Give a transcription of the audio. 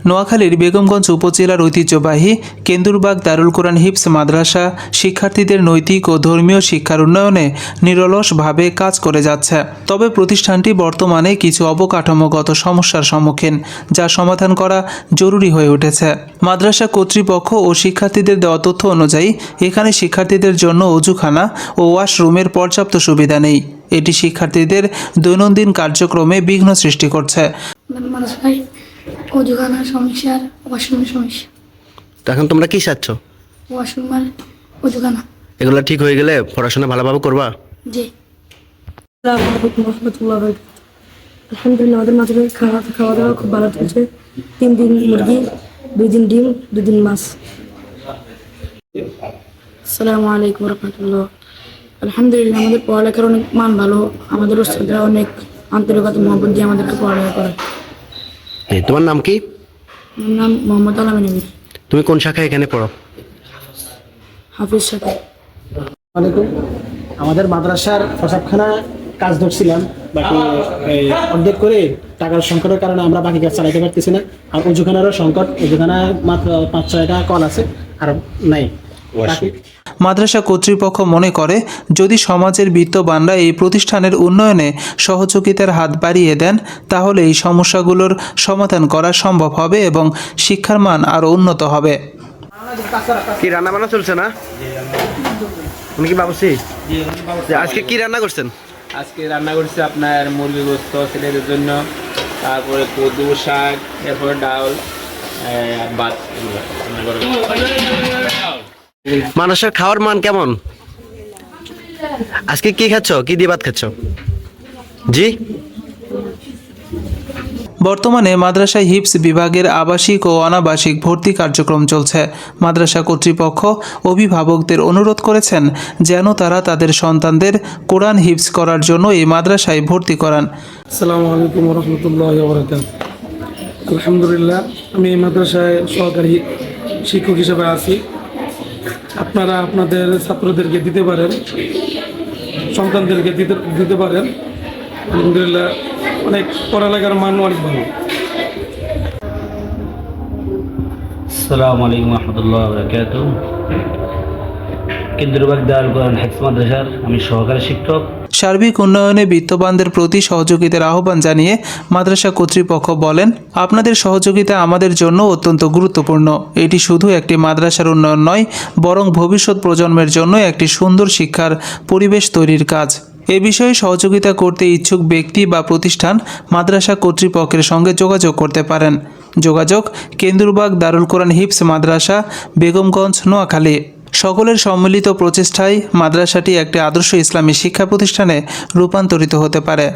নোয়াখালীর বেগমগঞ্জ উপজেলার ঐতিহ্যবাহী কেন্দুরবাগ দারুল কোরআন হিফজ মাদ্রাসা শিক্ষার্থীদের নৈতিক ও ধর্মীয় শিক্ষার উন্নয়নে নিরলসভাবে কাজ করে যাচ্ছে। তবে প্রতিষ্ঠানটি বর্তমানে কিছু অবকাঠামোগত সমস্যার সম্মুখীন, যা সমাধান করা জরুরি হয়ে উঠেছে। মাদ্রাসা কর্তৃপক্ষ ও শিক্ষার্থীদের দেওয়া তথ্য অনুযায়ী এখানে শিক্ষার্থীদের জন্য অজুখানা ও ওয়াশরুমের পর্যাপ্ত সুবিধা নেই। এটি শিক্ষার্থীদের দৈনন্দিন কার্যক্রমে বিঘ্ন সৃষ্টি করছে। অজুখানার সমস্যা আর ওয়াশরুমের সমস্যা। এখন তোমরা কি চাচ্ছ? ওয়াশরুম আর অজুখানা এগুলো ঠিক হয়ে গেলে পড়াশোনা ভালোভাবে করবা? জি। আলহামদুলিল্লাহ, আমাদের মাঝে খাওয়া দাওয়া খুব ভালো চলছে। 3 দিন মুরগি, 2 দিন ডিম, 2 দিন মাছ। আসসালামু আলাইকুম রহমতুল্লাহ। আলহামদুলিল্লাহ, আমাদের পড়ালেখার অনেক মান ভালো। আমাদের ওস্তাদরা অনেক আন্তরিকতা মহব্বত দিয়ে আমাদেরকে পড়ালেখা করে। তোমার নাম কি? আমার নাম মোহাম্মদ আলামিন আমির। তুমি কোন শাখায় এখানে পড়ো? হাফিজ সাথে। ওয়ালাইকুম। আমাদের মাদ্রাসার প্রসাবখানা কাজ ধরছিলাম, বাকি অর্ধেক করে টাকার সংকটের কারণে আমরা বাকি কাজ চালাতে পারতেছি না। আর অজুখানারও সংকট, অজুখানায় মাত্র 5-6টা কল আছে, আর নাই। মাদ্রাসা কর্তৃপক্ষ মনে করে, যদি সমাজের বিত্তবানরা এই প্রতিষ্ঠানের উন্নয়নে সহযোগিতার হাত বাড়িয়ে দেন, তাহলে এই সমস্যাগুলোর সমাধান করা সম্ভব হবে এবং শিক্ষার মান আরও উন্নত হবে। কি রান্না বান্না চলছে না? তুমি কি বাবুসি? আজকে কি রান্না করছেন? আজকে রান্না করছি আপনার মুরগি গোস্ত ছেলেদের জন্য, তারপরে কদু শাক, এরপরে ডাল, ভাত। মানুষের খাওয়ার মান কেমন? আজকে কি খাচ্ছ? কি দিয়ে ভাত খাচ্ছ? জি। বর্তমানে মাদ্রাসায় হিফজ বিভাগের আবাসিক ও অনাবাসিক ভর্তি কার্যক্রম চলছে। মাদ্রাসা কর্তৃপক্ষ অভিভাবকদের অনুরোধ করেছেন যেন তারা তাদের সন্তানদের কোরআন হিফজ করার জন্য এই মাদ্রাসায় ভর্তি করান। আসসালামু আলাইকুম রহমতুল্লাহি ওয়া বারাকাতুহু। আলহামদুলিল্লাহ, আমি এই মাদ্রাসায় সহকারী শিক্ষক হিসেবে আছি। আপনারা আপনাদের ছাত্রদেরকে দিতে পারেন, সন্তানদেরকে দিতে পারেন। আলহামদুলিল্লাহ, অনেক পড়ালেখার মান অনেক ভালো। আসসালামু আলাইকুম রহমতুল্লাহ বারাকাতুহু। কেন্দুরবাগ দারুল কোরআন হিফজ মাদ্রাসার আমি সহকারী শিক্ষক। সার্বিক উন্নয়নে বিত্তবানদের প্রতি সহযোগিতার আহ্বান জানিয়ে মাদ্রাসা কর্তৃপক্ষ বলেন, আপনাদের সহযোগিতা আমাদের জন্য অত্যন্ত গুরুত্বপূর্ণ। এটি শুধু একটি মাদ্রাসার উন্নয়ন নয়, বরং ভবিষ্যৎ প্রজন্মের জন্য একটি সুন্দর শিক্ষার পরিবেশ তৈরির কাজ। এ বিষয়ে সহযোগিতা করতে ইচ্ছুক ব্যক্তি বা প্রতিষ্ঠান মাদ্রাসা কর্তৃপক্ষের সঙ্গে যোগাযোগ করতে পারেন। যোগাযোগ কেন্দুরবাগ দারুল কোরআন হিফজ মাদ্রাসা, বেগমগঞ্জ, নোয়াখালী। সকলের সম্মিলিত প্রচেষ্টায় মাদ্রাসাটি একটি আদর্শ ইসলামী শিক্ষা প্রতিষ্ঠানে রূপান্তরিত হতে পারে।